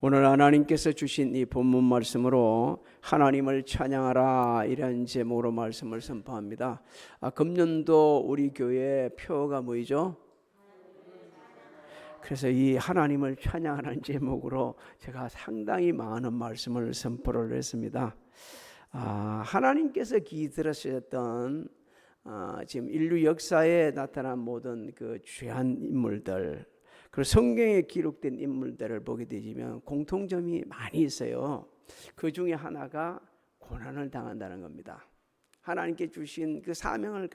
오늘 하나님께서 주신 이 본문 말씀으로 하나님을 찬양하라 이런 제목으로 말씀을 선포합니다. 금년도 우리 교회 표어가 뭐죠? 그래서 이 하나님을 찬양하는 제목으로 제가 상당히 많은 말씀을 선포를 했습니다. 하나님께서 기들으셨던 지금 인류 역사에 나타난 모든 그 귀한 인물들, 그리고 성경에 기록된 인물들을 보게 되면 공통점이 많이 있어요. 그 중에 하나가 고난을 당한다는 겁니다. 하나님께 주신 그 사명을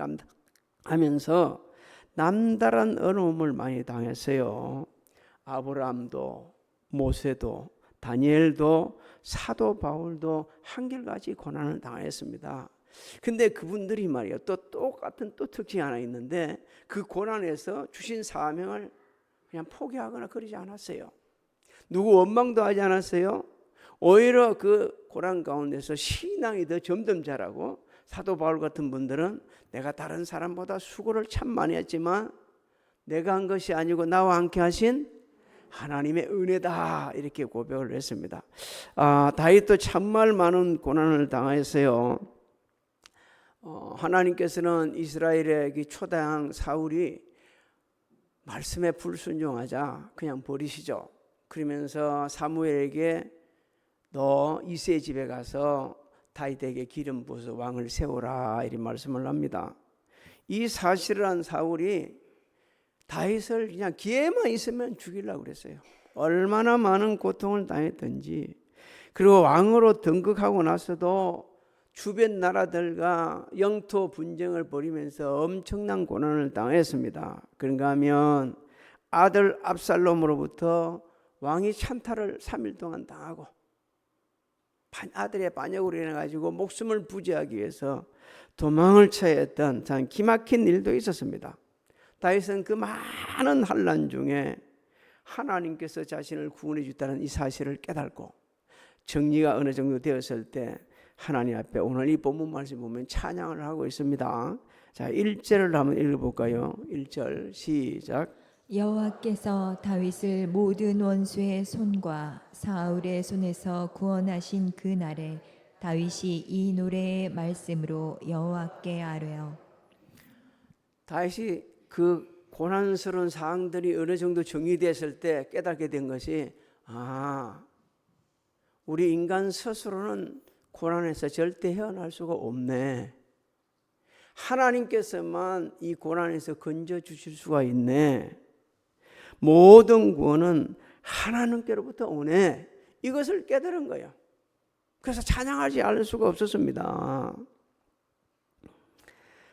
감당하면서 남다른 어려움을 많이 당했어요. 아브라함도, 모세도, 다니엘도, 사도 바울도 한결같이 고난을 당했습니다. 근데 그분들이 말이에요, 또 똑같은 특징이 하나 있는데, 그 고난에서 주신 사명을 그냥 포기하거나 그러지 않았어요. 누구 원망도 하지 않았어요. 오히려 그 고난 가운데서 신앙이 더 점점 자라고, 사도 바울 같은 분들은 내가 다른 사람보다 수고를 참 많이 했지만 내가 한 것이 아니고 나와 함께 하신 하나님의 은혜다 이렇게 고백을 했습니다. 다윗도 참말 많은 고난을 당했어요. 하나님께서는 이스라엘의 초대왕 사울이 말씀에 불순종하자 그냥 버리시죠. 그러면서 사무엘에게 너 이새의 집에 가서 다윗에게 기름 부어서 왕을 세우라 이런 말씀을 합니다. 이 사실을 한 사울이 다윗을 그냥 기회만 있으면 죽이려고 그랬어요. 얼마나 많은 고통을 당했던지. 그리고 왕으로 등극하고 나서도 주변 나라들과 영토 분쟁을 벌이면서 엄청난 고난을 당했습니다. 그런가 하면 아들 압살롬으로부터 왕이 찬탈을 3일 동안 당하고, 아들의 반역으로 인해 가지고 목숨을 부지하기 위해서 도망을 쳐야 했던 참 기막힌 일도 있었습니다. 다윗은 그 많은 환난 중에 하나님께서 자신을 구원해 주셨다는 이 사실을 깨닫고 정리가 어느 정도 되었을 때 하나님 앞에 오늘 이 본문 말씀 보면 찬양을 하고 있습니다. 자, 1절을 한번 읽어볼까요? 1절 시작. 여호와께서 다윗을 모든 원수의 손과 사울의 손에서 구원하신 그 날에 다윗이 이 노래의 말씀으로 여호와께 아뢰어. 다윗이 그 고난스러운 상황들이 어느 정도 정리됐을 때 깨닫게 된 것이, 우리 인간 스스로는 고난에서 절대 헤어날 수가 없네. 하나님께서만 이 고난에서 건져 주실 수가 있네. 모든 구원은 하나님께로부터 오네. 이것을 깨달은 거예요. 그래서 찬양하지 않을 수가 없었습니다.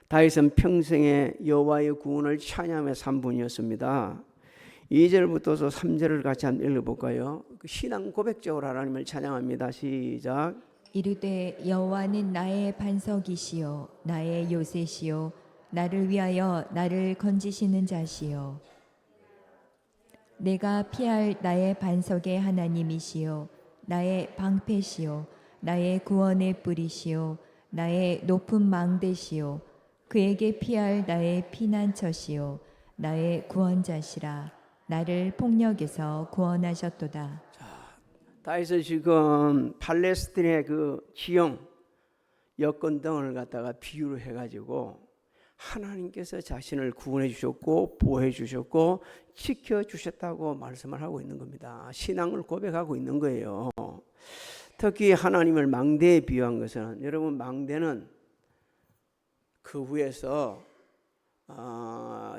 다윗은 평생에 여호와의 구원을 찬양하며 산 분이었습니다. 2절부터 3절을 같이 한번 읽어볼까요? 신앙 고백적으로 하나님을 찬양합니다. 시작. 이르되 여호와는 나의 반석이시요 나의 요새시요 나를 위하여 나를 건지시는 자시요 내가 피할 나의 반석의 하나님이시요 나의 방패시요 나의 구원의 뿌리시요 나의 높은 망대시요 그에게 피할 나의 피난처시요 나의 구원자시라. 나를 폭력에서 구원하셨도다. 다윗은 지금 팔레스틴의 그 지형 여건 등을 갖다가 비유를 해가지고 하나님께서 자신을 구원해 주셨고 보호해 주셨고 지켜 주셨다고 말씀을 하고 있는 겁니다. 신앙을 고백하고 있는 거예요. 특히 하나님을 망대에 비유한 것은, 여러분 망대는 그 위에서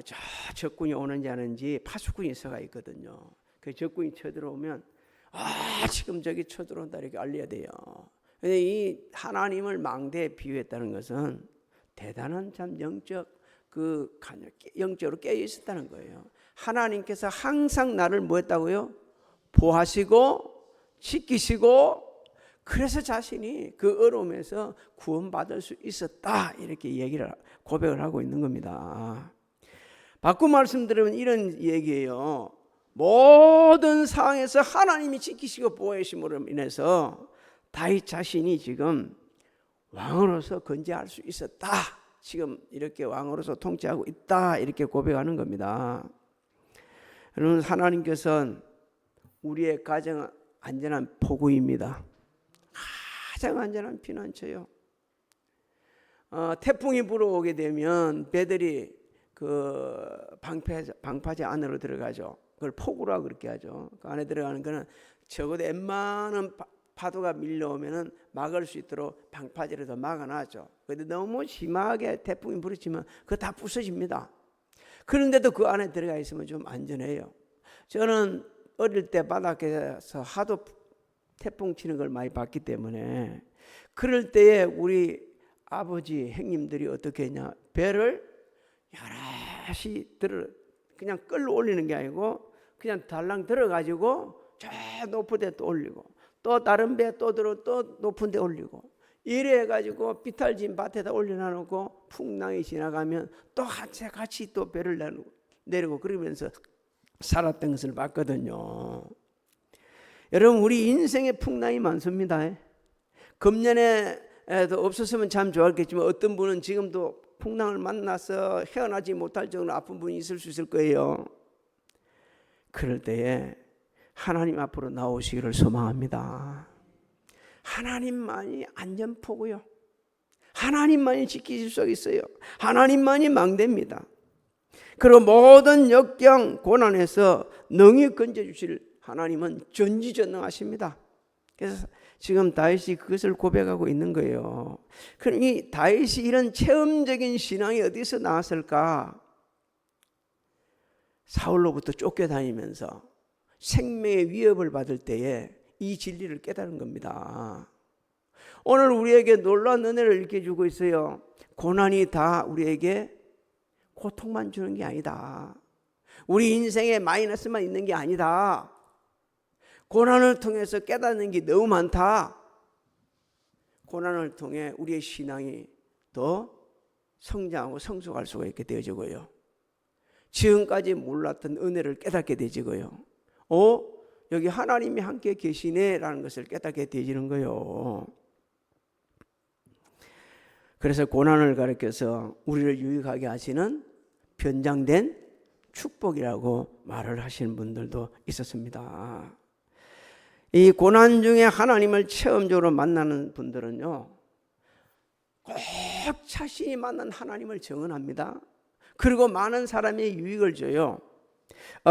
저 적군이 오는지 아는지 파수꾼이 서가 있거든요. 그 적군이 쳐들어오면 지금 저기 쳐들어온다 이렇게 알려야 돼요. 근데 이 하나님을 망대에 비유했다는 것은 대단한 참 영적으로 깨어 있었다는 거예요. 하나님께서 항상 나를 뭐 했다고요? 보호하시고 지키시고, 그래서 자신이 그 어려움에서 구원받을 수 있었다 이렇게 고백을 하고 있는 겁니다. 바꿔 말씀드리면 이런 얘기예요. 모든 상황에서 하나님이 지키시고 보호하심으로 인해서 다윗 자신이 지금 왕으로서 건재할 수 있었다. 지금 이렇게 왕으로서 통치하고 있다 이렇게 고백하는 겁니다. 여러분, 하나님께서는 우리의 가정 안전한 포구입니다. 가장 안전한 피난처요. 태풍이 불어오게 되면 배들이 그 방파제 안으로 들어가죠. 그걸 포구라고 그렇게 하죠. 그 안에 들어가는 거는 적어도 웬만한 파도가 밀려오면은 막을 수 있도록 방파제를 더 막아놨죠. 그런데 너무 심하게 태풍이 불어치면 그거 다 부서집니다. 그런데도 그 안에 들어가 있으면 좀 안전해요. 저는 어릴 때 바닷가에서 하도 태풍 치는 걸 많이 봤기 때문에 그럴 때에 우리 아버지 형님들이 어떻게 했냐, 배를 여럿이 그냥 끌어 올리는 게 아니고 그냥 달랑 들어가지고 저 높은 데 또 올리고 또 다른 배 또 들어 또 높은 데 올리고 이래 해가지고 비탈진 밭에다 올려놔놓고 풍랑이 지나가면 또 같이 또 배를 내리고 그러면서 살았던 것을 봤거든요. 여러분, 우리 인생에 풍랑이 많습니다. 금년에도 없었으면 참 좋았겠지만 어떤 분은 지금도 풍랑을 만나서 헤어나지 못할 정도로 아픈 분이 있을 수 있을 거예요. 그럴 때에 하나님 앞으로 나오시기를 소망합니다. 하나님만이 안전포고요. 하나님만이 지키실 수 있어요. 하나님만이 망대입니다. 그리고 모든 역경 고난에서 능히 건져주실 하나님은 전지전능하십니다. 그래서 지금 다윗이 그것을 고백하고 있는 거예요. 그럼 이 다윗이 이런 체험적인 신앙이 어디서 나왔을까? 사울로부터 쫓겨다니면서 생명의 위협을 받을 때에 이 진리를 깨달은 겁니다. 오늘 우리에게 놀라운 은혜를 일깨주고 있어요. 고난이 다 우리에게 고통만 주는 게 아니다. 우리 인생에 마이너스만 있는 게 아니다. 고난을 통해서 깨닫는 게 너무 많다. 고난을 통해 우리의 신앙이 더 성장하고 성숙할 수가 있게 되어지고요. 지금까지 몰랐던 은혜를 깨닫게 되지고요. 여기 하나님이 함께 계시네라는 것을 깨닫게 되지는 거예요. 그래서 고난을 가리켜서 우리를 유익하게 하시는 변장된 축복이라고 말을 하시는 분들도 있었습니다. 이 고난 중에 하나님을 체험적으로 만나는 분들은요, 꼭 자신이 만난 하나님을 정언합니다. 그리고 많은 사람이 유익을 줘요.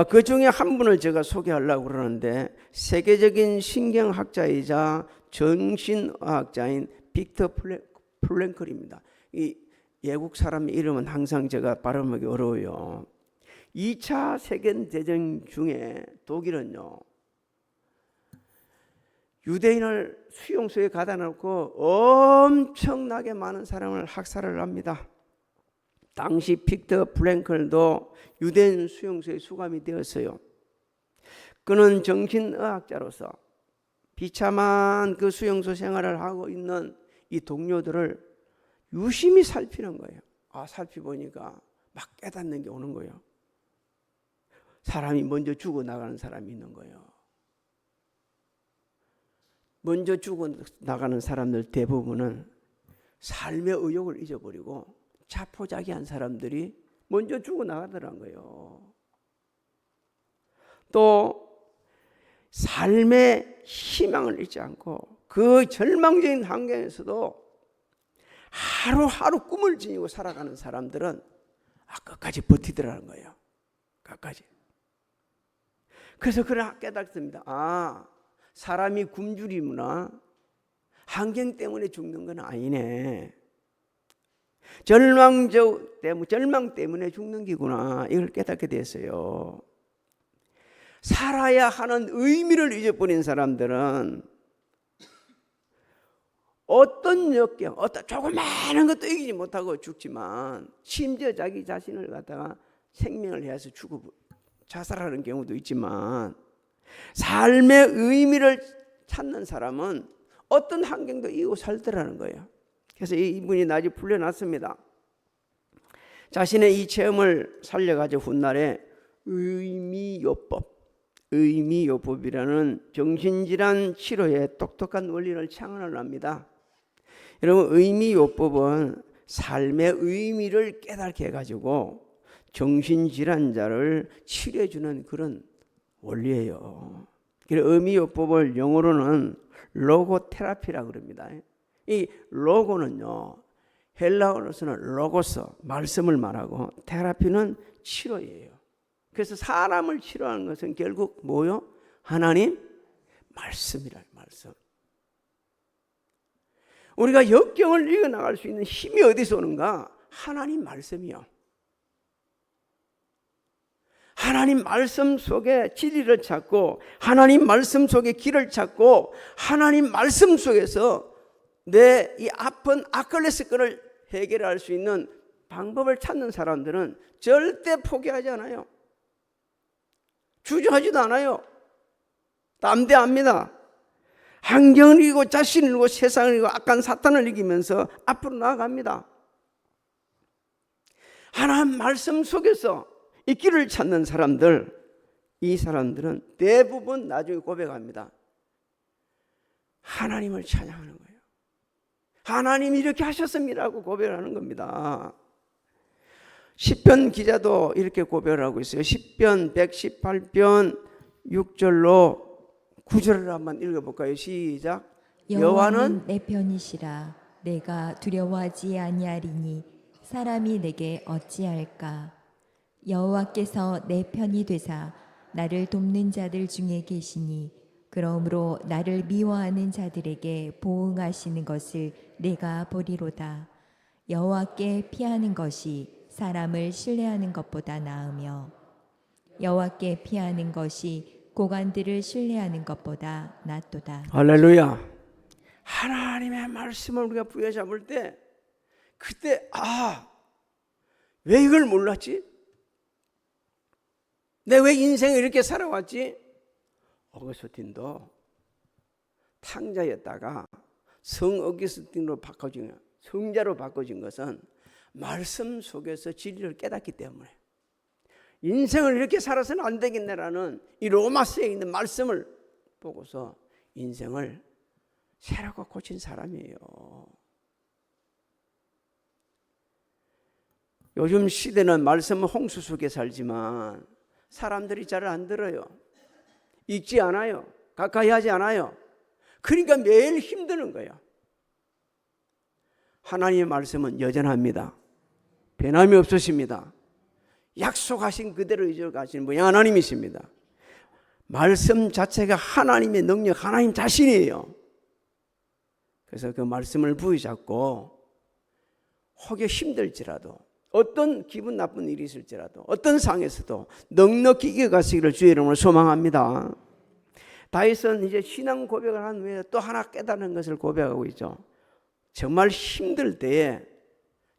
그 중에 한 분을 제가 소개하려고 그러는데 세계적인 신경학자이자 정신의학자인 빅터 프랭클입니다. 이 외국 사람의 이름은 항상 제가 발음하기 어려워요. 2차 세계대전 중에 독일은요, 유대인을 수용소에 가다 놓고 엄청나게 많은 사람을 학살을 합니다. 당시 빅터 프랭클도 유대인 수용소에 수감이 되었어요. 그는 정신의학자로서 비참한 그 수용소 생활을 하고 있는 이 동료들을 유심히 살피는 거예요. 살피보니까 막 깨닫는 게 오는 거예요. 사람이 먼저 죽어나가는 사람이 있는 거예요. 먼저 죽어나가는 사람들 대부분은 삶의 의욕을 잊어버리고 자포자기한 사람들이 먼저 죽어나가더란 거예요. 또 삶의 희망을 잊지 않고 그 절망적인 환경에서도 하루하루 꿈을 지니고 살아가는 사람들은 끝까지 버티더라는 거예요. 끝까지. 그래서 그를 깨닫습니다. 사람이 굶주리구나. 환경 때문에 죽는 건 아니네. 절망 때문에 죽는 기구나. 이걸 깨닫게 됐어요. 살아야 하는 의미를 잊어버린 사람들은 어떤 역경, 어떤 조그마한 것도 이기지 못하고 죽지만 심지어 자기 자신을 갖다가 생명을 해서 자살하는 경우도 있지만 삶의 의미를 찾는 사람은 어떤 환경도 이기고 살더라는 거예요. 그래서 이분이 나중에 풀려났습니다. 자신의 이 체험을 살려가지고 훗날에 의미요법이라는 정신질환 치료의 똑똑한 원리를 창안을 합니다. 여러분, 의미요법은 삶의 의미를 깨닫게 해가지고 정신질환자를 치료해주는 그런 원리예요. 의미요법을 영어로는 로고테라피라고 그럽니다. 이 로고는요, 헬라어로서는 로고스, 말씀을 말하고, 테라피는 치료예요. 그래서 사람을 치료하는 것은 결국 뭐요? 하나님 말씀이라. 말씀. 우리가 역경을 이겨나갈 수 있는 힘이 어디서 오는가? 하나님 말씀이요. 하나님 말씀 속에 진리를 찾고, 하나님 말씀 속에 길을 찾고, 하나님 말씀 속에서 내 이 아픈 아킬레스건을 해결할 수 있는 방법을 찾는 사람들은 절대 포기하지 않아요. 주저하지도 않아요. 담대합니다. 환경을 이기고 자신을 이기고 세상을 이기고 악한 사탄을 이기면서 앞으로 나아갑니다. 하나님 말씀 속에서 이 길을 찾는 사람들, 이 사람들은 대부분 나중에 고백합니다. 하나님을 찬양하는 거예요. 하나님이 이렇게 하셨습니다라고 고백을 하는 겁니다. 시편 기자도 이렇게 고백을 하고 있어요. 시편 118편 6절로 9절을 한번 읽어볼까요? 시작. 여호와는 내 편이시라. 내가 두려워하지 아니하리니 사람이 내게 어찌할까. 여호와께서 내 편이 되사 나를 돕는 자들 중에 계시니 그러므로 나를 미워하는 자들에게 보응하시는 것을 내가 보리로다. 여호와께 피하는 것이 사람을 신뢰하는 것보다 나으며 여호와께 피하는 것이 고관들을 신뢰하는 것보다 낫도다. 할렐루야. 하나님의 말씀을 우리가 부여잡을 때 그때 왜 이걸 몰랐지? 내가 왜 인생을 이렇게 살아왔지? 어거스틴도 탕자였다가 성 어거스틴으로 바꿔진, 성자로 바꿔진 것은 말씀 속에서 진리를 깨닫기 때문에, 인생을 이렇게 살아서는 안 되겠네라는 이 로마서에 있는 말씀을 보고서 인생을 새롭게 고친 사람이에요. 요즘 시대는 말씀은 홍수 속에 살지만 사람들이 잘 안 들어요. 읽지 않아요. 가까이 하지 않아요. 그러니까 매일 힘드는 거예요. 하나님의 말씀은 여전합니다. 변함이 없으십니다. 약속하신 그대로 이끌어가시는 분이 하나님이십니다. 말씀 자체가 하나님의 능력, 하나님 자신이에요. 그래서 그 말씀을 부여잡고 혹여 힘들지라도, 어떤 기분 나쁜 일이 있을지라도, 어떤 상황에서도 넉넉히 이겨가시기를 주의 이름으로 소망합니다. 다윗은 이제 신앙 고백을 한 후에 또 하나 깨달은 것을 고백하고 있죠. 정말 힘들 때에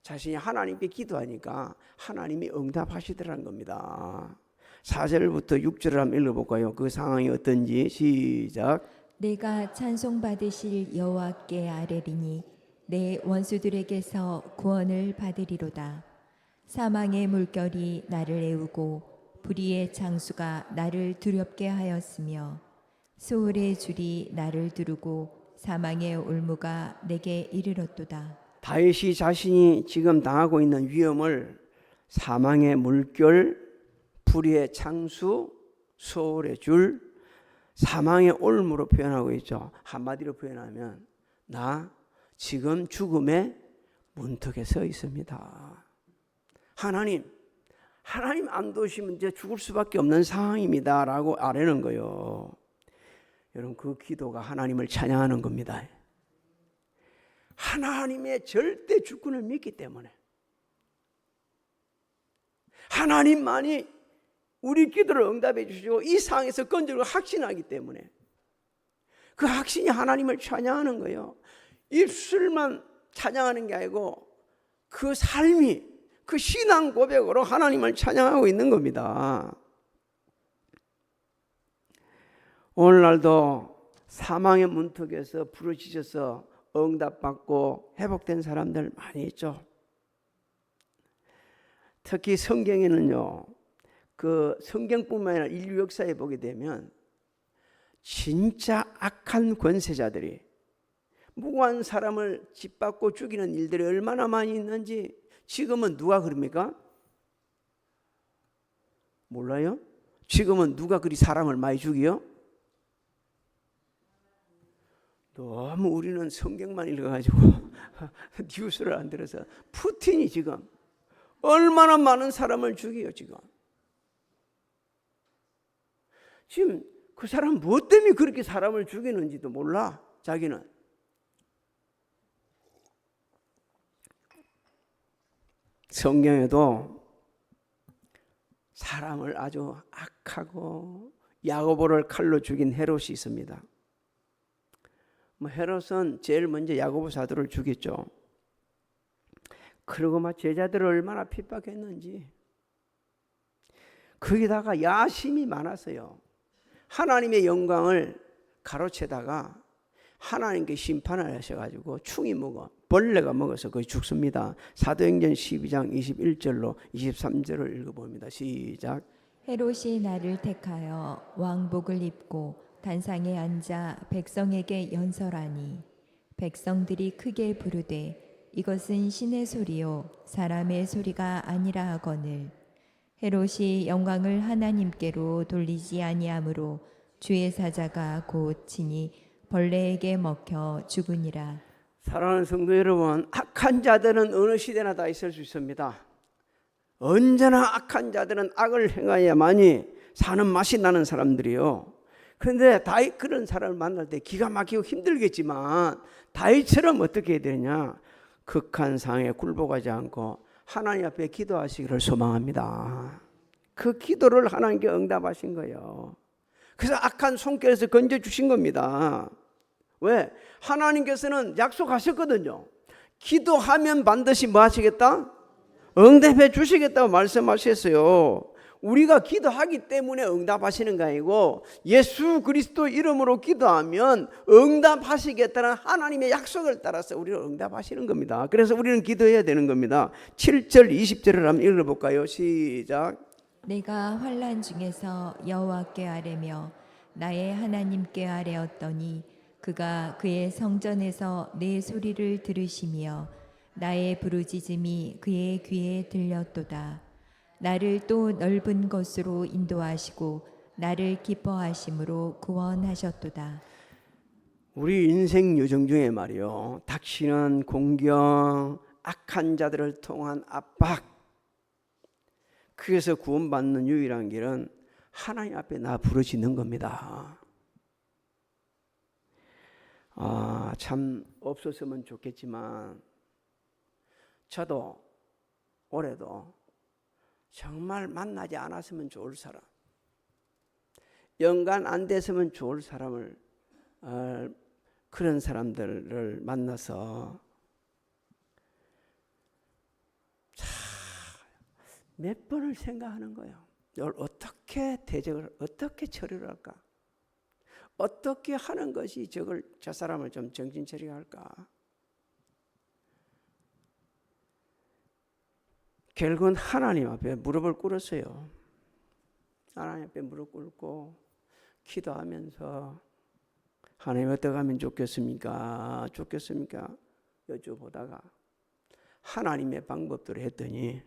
자신이 하나님께 기도하니까 하나님이 응답하시더라는 겁니다. 4절부터 6절을 한번 읽어볼까요? 그 상황이 어떤지. 시작. 내가 찬송받으실 여호와께 아뢰리니 내 원수들에게서 구원을 받으리로다. 사망의 물결이 나를 애우고 불의의 장수가 나를 두렵게 하였으며 소울의 줄이 나를 두르고 사망의 올무가 내게 이르렀도다. 다윗이 자신이 지금 당하고 있는 위험을 사망의 물결, 불의의 창수, 소울의 줄, 사망의 올무로 표현하고 있죠. 한마디로 표현하면 나 지금 죽음의 문턱에 서 있습니다. 하나님 안 도우시면 이제 죽을 수밖에 없는 상황입니다 라고 아뢰는 거예요. 여러분, 그 기도가 하나님을 찬양하는 겁니다. 하나님의 절대 주권을 믿기 때문에, 하나님만이 우리 기도를 응답해 주시고 이 상황에서 건져를 확신하기 때문에 그 확신이 하나님을 찬양하는 거예요. 입술만 찬양하는 게 아니고 그 삶이, 그 신앙 고백으로 하나님을 찬양하고 있는 겁니다. 오늘날도 사망의 문턱에서 부르짖어서 응답받고 회복된 사람들 많이 있죠. 특히 성경에는요, 그 성경뿐만 아니라 인류 역사에 보게 되면 진짜 악한 권세자들이 무고한 사람을 짓밟고 죽이는 일들이 얼마나 많이 있는지 지금은 누가 그럽니까? 몰라요? 지금은 누가 그리 사람을 많이 죽이요? 너무 우리는 성경만 읽어가지고 뉴스를 안 들어서 푸틴이 지금 얼마나 많은 사람을 죽여요. 지금 그 사람 무엇 때문에 그렇게 사람을 죽이는지도 몰라. 자기는. 성경에도 사람을 아주 악하고 야고보를 칼로 죽인 헤롯이 있습니다. 헤롯은 제일 먼저 야고보 사도를 죽였죠. 그리고 막 제자들을 얼마나 핍박했는지. 거기다가 야심이 많았어요. 하나님의 영광을 가로채다가 하나님께 심판을 하셔가지고 충이 먹어 벌레가 먹어서 거의 죽습니다. 사도행전 12장 21절로 23절을 읽어봅니다. 시작. 헤롯이 나를 택하여 왕복을 입고 단상에 앉아 백성에게 연설하니 백성들이 크게 부르되 이것은 신의 소리요 사람의 소리가 아니라 하거늘 헤롯이 영광을 하나님께로 돌리지 아니하므로 주의 사자가 곧 친히 벌레에게 먹혀 죽으니라. 사랑하는 성도 여러분, 악한 자들은 어느 시대나 다 있을 수 있습니다. 언제나 악한 자들은 악을 행하야만이 사는 맛이 나는 사람들이요. 그런데 다윗 그런 사람을 만날 때 기가 막히고 힘들겠지만 다윗처럼 어떻게 해야 되냐? 극한 상에 굴복하지 않고 하나님 앞에 기도하시기를 소망합니다. 그 기도를 하나님께 응답하신 거예요. 그래서 악한 손길에서 건져주신 겁니다. 왜? 하나님께서는 약속하셨거든요. 기도하면 반드시 뭐 하시겠다? 응답해 주시겠다고 말씀하셨어요. 우리가 기도하기 때문에 응답하시는 거 아니고 예수 그리스도 이름으로 기도하면 응답하시겠다는 하나님의 약속을 따라서 우리를 응답하시는 겁니다. 그래서 우리는 기도해야 되는 겁니다. 7절 20절을 한번 읽어볼까요? 시작. 내가 환난 중에서 여호와께 아뢰며 나의 하나님께 아뢰었더니 그가 그의 성전에서 내 소리를 들으시며 나의 부르짖음이 그의 귀에 들렸도다. 나를 또 넓은 곳으로 인도하시고 나를 기뻐하심으로 구원하셨도다. 우리 인생 여정 중에 말이요, 닥치는 공경, 악한 자들을 통한 압박, 그래서 구원받는 유일한 길은 하나님 앞에 나 부르짖는 겁니다. 참 없었으면 좋겠지만 저도 올해도 정말 만나지 않았으면 좋을 사람, 연관 안 됐으면 좋을 사람을 그런 사람들을 만나서 몇 번을 생각하는 거예요. 이걸 어떻게 대적을, 어떻게 처리를 할까? 어떻게 하는 것이 저 사람을 좀 정신 차리게 할까? 결국은 하나님 앞에 무릎을 꿇었어요. 하나님 앞에 무릎 꿇고 기도하면서 하나님 어떻게 하면 좋겠습니까? 여쭤보다가 하나님의 방법대로 했더니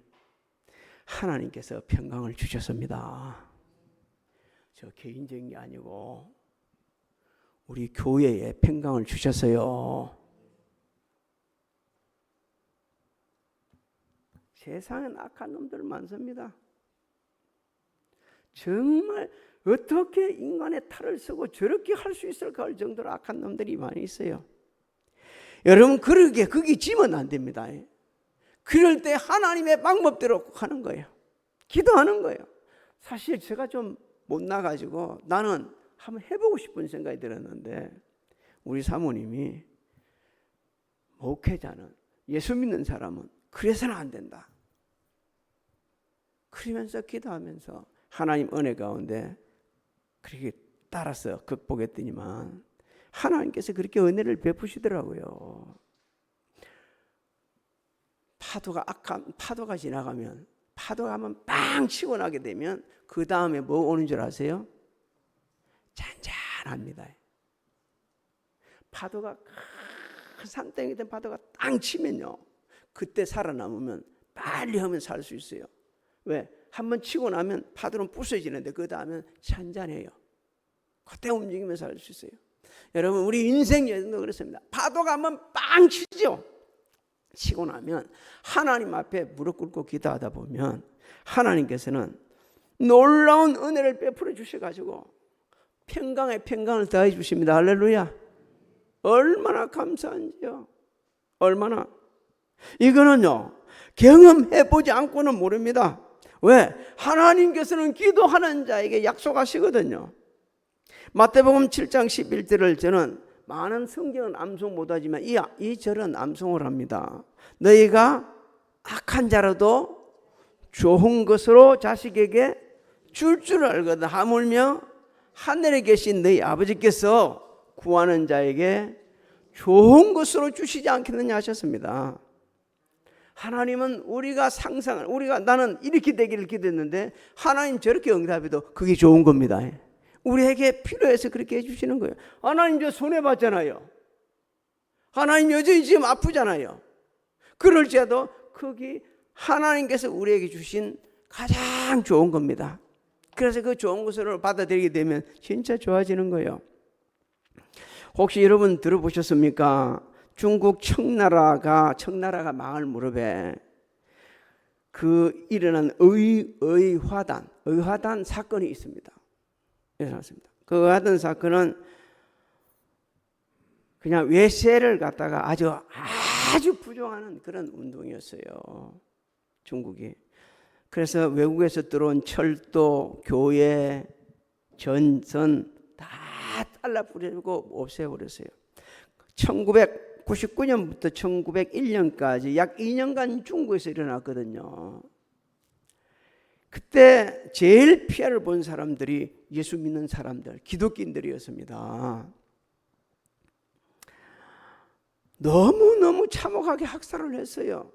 하나님께서 평강을 주셨습니다. 저 개인적인 게 아니고 우리 교회에 평강을 주셨어요. 세상엔 악한 놈들 많습니다. 정말 어떻게 인간의 탈을 쓰고 저렇게 할 수 있을까 할 정도로 악한 놈들이 많이 있어요. 여러분 그게 지면 안 됩니다. 그럴 때 하나님의 방법대로 하는 거예요. 기도하는 거예요. 사실 제가 좀 못나가지고 나는 한번 해보고 싶은 생각이 들었는데 우리 사모님이 목회자는, 예수 믿는 사람은 그래서는 안 된다. 그러면서 기도하면서 하나님 은혜 가운데 그렇게 따라서 극복했더니만 하나님께서 그렇게 은혜를 베푸시더라고요. 파도가 지나가면, 파도가 한번 빵 치고 나게 되면 그 다음에 뭐 오는 줄 아세요? 잔잔합니다. 파도가 큰 산땡이 된 파도가 땅 치면요, 그때 살아남으면 빨리 하면 살 수 있어요. 왜? 한번 치고 나면 파도는 부서지는데 그 다음엔 잔잔해요. 그때 움직이면 살 수 있어요. 여러분 우리 인생 여정도 그렇습니다. 파도가 한번 빵 치죠. 치고 나면 하나님 앞에 무릎 꿇고 기도하다 보면 하나님께서는 놀라운 은혜를 베풀어 주셔가지고 평강에 평강을 더해 주십니다. 할렐루야. 얼마나 감사한지요. 얼마나. 이거는요 경험해보지 않고는 모릅니다. 왜? 하나님께서는 기도하는 자에게 약속하시거든요. 마태복음 7장 11절을 저는 많은 성경은 암송 못하지만 이 절은 암송을 합니다. 너희가 악한 자라도 좋은 것으로 자식에게 줄 줄 알거든. 하물며 하늘에 계신 너희 아버지께서 구하는 자에게 좋은 것으로 주시지 않겠느냐 하셨습니다. 하나님은 우리가 나는 이렇게 되기를 기도했는데 하나님 저렇게 응답해도 그게 좋은 겁니다. 우리에게 필요해서 그렇게 해주시는 거예요. 하나님 저 손해봤잖아요. 하나님 여전히 지금 아프잖아요. 그럴지라도 그게 하나님께서 우리에게 주신 가장 좋은 겁니다. 그래서 그 좋은 것을 받아들이게 되면 진짜 좋아지는 거예요. 혹시 여러분 들어보셨습니까? 중국 청나라가 망할 무렵에 그 일어난 의화단 사건이 있습니다. 일어났습니다. 그 의화단 사건은 그냥 외세를 갖다가 아주 부정하는 그런 운동이었어요. 중국이. 그래서 외국에서 들어온 철도, 교회, 전선 다 잘라버리고 없애버렸어요. 1999년부터 1901년까지 약 2년간 중국에서 일어났거든요. 그때 제일 피해를 본 사람들이 예수 믿는 사람들, 기독교인들이었습니다. 너무너무 참혹하게 학살을 했어요.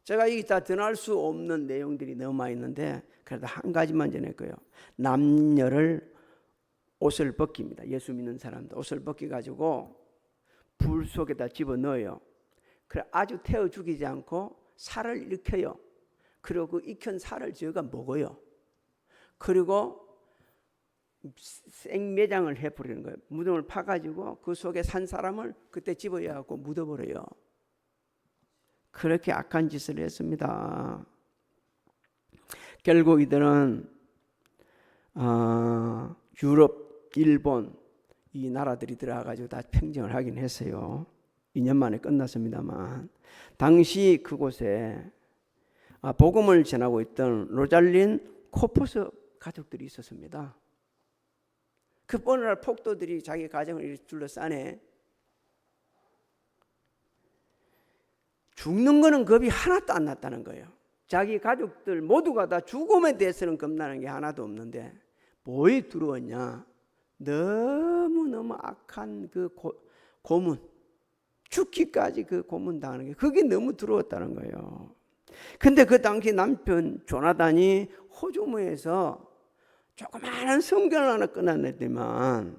제가 이게 다 전할 수 없는 내용들이 너무 많이 있는데 그래도 한 가지만 전할게요. 남녀를 옷을 벗깁니다. 예수 믿는 사람들 옷을 벗겨가지고 불 속에다 집어넣어요. 그래 아주 태워 죽이지 않고 살을 일으켜요. 그리고 그 익힌 살을 저가 먹어요. 그리고 생매장을 해버리는 거예요. 무덤을 파가지고 그 속에 산 사람을 그때 집어여갖고 묻어버려요. 그렇게 악한 짓을 했습니다. 결국 이들은 유럽, 일본 이 나라들이 들어가가지고 다 평정을 하긴 했어요. 2년 만에 끝났습니다만 당시 그곳에 복음을 전하고 있던 로잘린 코포스 가족들이 있었습니다. 그 어느 날 폭도들이 자기 가정을 둘러싸네. 죽는 거는 겁이 하나도 안 났다는 거예요. 자기 가족들 모두가 다 죽음에 대해서는 겁나는 게 하나도 없는데 뭐에 두려웠냐? 너무너무 악한 그 고문, 죽기까지 그 고문당하는 게 그게 너무 두려웠다는 거예요. 근데 그 당시 남편 조나단이 호주머니에서 조그마한 성경을 하나 꺼내냈더만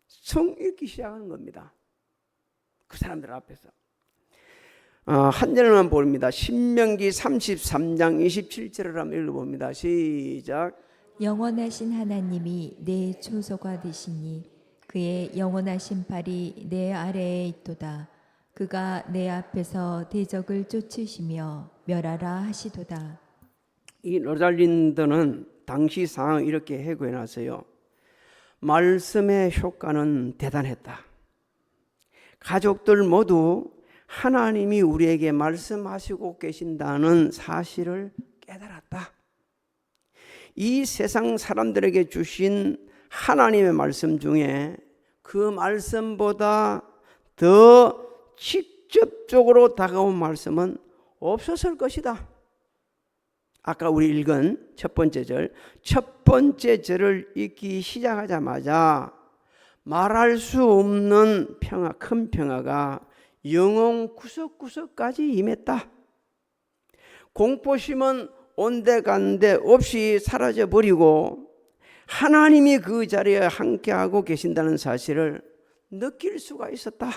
성 읽기 시작하는 겁니다. 그 사람들 앞에서. 한 절만 봅니다. 신명기 33장 27절을 한번 읽어봅니다. 시작. 영원하신 하나님이 내 초소가 되시니 그의 영원하신 팔이 내 아래에 있도다. 그가 내 앞에서 대적을 쫓으시며 멸하라 하시도다. 이 로잘린드는 당시 상황을 이렇게 해고해놨어요. 말씀의 효과는 대단했다. 가족들 모두 하나님이 우리에게 말씀하시고 계신다는 사실을 깨달았다. 이 세상 사람들에게 주신 하나님의 말씀 중에 그 말씀보다 더 직접적으로 다가온 말씀은 없었을 것이다. 아까 우리 읽은 첫 번째 절을 읽기 시작하자마자 말할 수 없는 평화, 큰 평화가 영혼 구석구석까지 임했다. 공포심은 온데간데 없이 사라져버리고 하나님이 그 자리에 함께하고 계신다는 사실을 느낄 수가 있었다.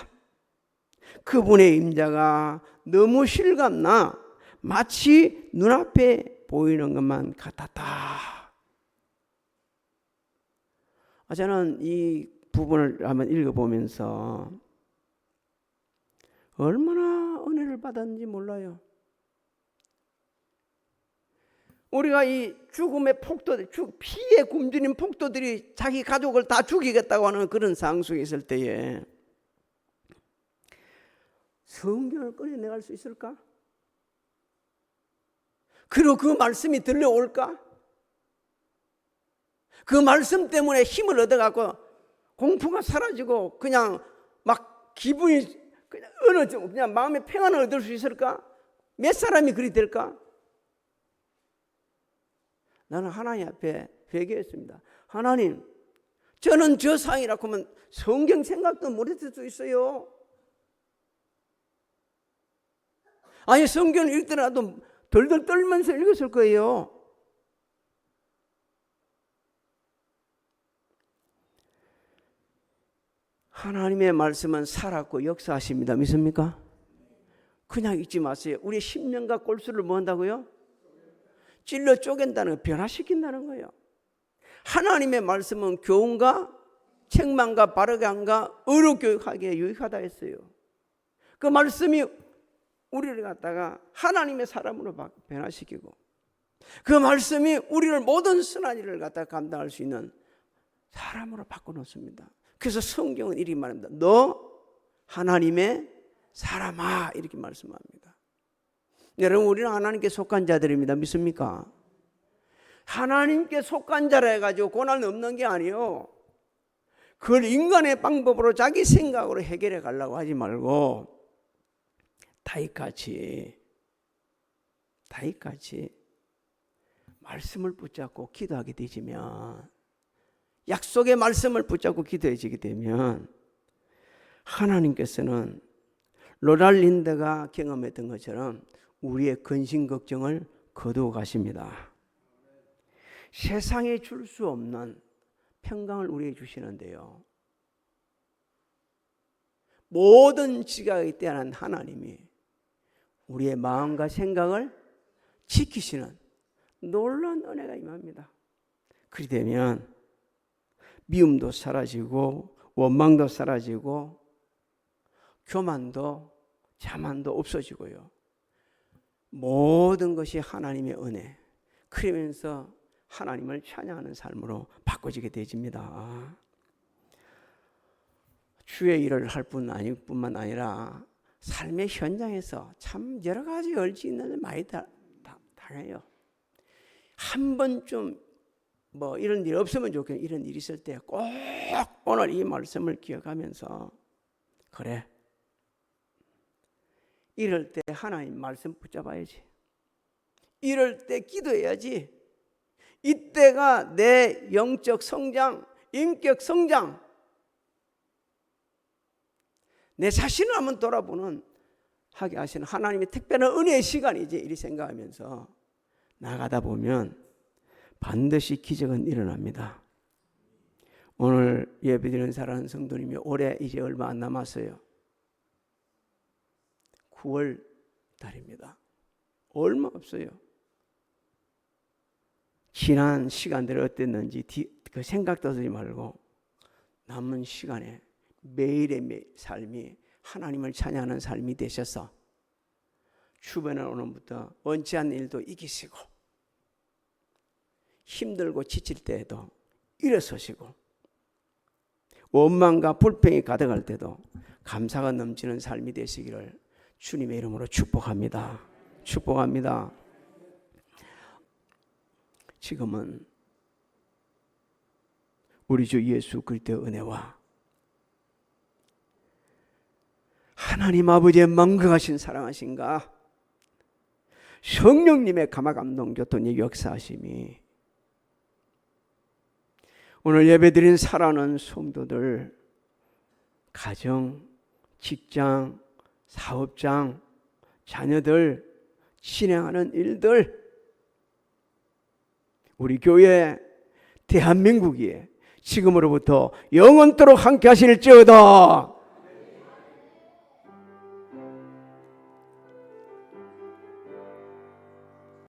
그분의 임재가 너무 실감나 마치 눈앞에 보이는 것만 같았다. 저는 이 부분을 한번 읽어보면서 얼마나 은혜를 받았는지 몰라요. 우리가 이 죽음의 폭도들, 피에 굶주린 폭도들이 자기 가족을 다 죽이겠다고 하는 그런 상황 속에 있을 때에 성경을 꺼내내갈 수 있을까? 그리고 그 말씀이 들려올까? 그 말씀 때문에 힘을 얻어갖고 공포가 사라지고 그냥 막 기분이 그냥 어느 정도 그냥 마음의 평안을 얻을 수 있을까? 몇 사람이 그리 될까? 나는 하나님 앞에 회개했습니다. 하나님, 저는 저 상이라고 하면 성경 생각도 못했을 수 있어요. 아니 성경을 읽더라도 덜덜 떨면서 읽었을 거예요. 하나님의 말씀은 살았고 역사하십니다. 믿습니까? 그냥 잊지 마세요. 우리 심령과 골수를 뭐 한다고요? 찔러 쪼갠다는 거, 변화시킨다는 거예요. 하나님의 말씀은 교훈과 책망과 바르게 함과 의로 교육하기에 유익하다 했어요. 그 말씀이 우리를 갖다가 하나님의 사람으로 변화시키고 그 말씀이 우리를 모든 선한 일을 갖다가 감당할 수 있는 사람으로 바꿔놓습니다. 그래서 성경은 이렇게 말합니다. 너 하나님의 사람아, 이렇게 말씀합니다. 여러분, 우리는 하나님께 속한 자들입니다. 믿습니까? 하나님께 속한 자라 해가지고 고난 없는 게 아니에요. 그걸 인간의 방법으로 자기 생각으로 해결해 가려고 하지 말고 다윗같이 말씀을 붙잡고 기도하게 되지면, 약속의 말씀을 붙잡고 기도해지게 되면 하나님께서는 로랄린드가 경험했던 것처럼 우리의 근심 걱정을 거두어 가십니다. 세상에 줄 수 없는 평강을 우리에게 주시는데요, 모든 지각에 뛰어난 하나님이 우리의 마음과 생각을 지키시는 놀라운 은혜가 임합니다. 그리 되면 미움도 사라지고 원망도 사라지고 교만도 자만도 없어지고요, 모든 것이 하나님의 은혜, 그러면서 하나님을 찬양하는 삶으로 바꿔지게 되집니다. 주의 일을 할 뿐만 아니라 삶의 현장에서 참 여러 가지 얼지 있는 일 많이 당해요. 한 번쯤 뭐 이런 일 없으면 좋겠는 이런 일이 있을 때 꼭 오늘 이 말씀을 기억하면서, 그래, 이럴 때 하나님 말씀 붙잡아야지, 이럴 때 기도해야지, 이때가 내 영적 성장, 인격 성장, 내 자신을 한번 돌아보는 하게 하시는 하나님의 특별한 은혜의 시간이지, 이리 생각하면서 나가다 보면 반드시 기적은 일어납니다. 오늘 예배드리는 사랑하는 성도님이 올해 이제 얼마 안 남았어요. 9월 달입니다. 얼마 없어요. 지난 시간들이 어땠는지 그 생각도 하지 말고 남은 시간에 매일의 삶이 하나님을 찬양하는 삶이 되셔서 주변에 오늘부터 원치 않는 일도 이기시고 힘들고 지칠 때에도 일어서시고 원망과 불평이 가득할 때도 감사가 넘치는 삶이 되시기를 주님의 이름으로 축복합니다. 축복합니다. 지금은 우리 주 예수 그리스도의 은혜와 하나님 아버지의 만극하신 사랑하신가 성령님의 감화감동 교통의 역사하심이 오늘 예배드린 사랑하는 성도들, 가정, 직장, 사업장, 자녀들, 진행하는 일들, 우리 교회, 대한민국이 지금으로부터 영원토록 함께 하실지어다.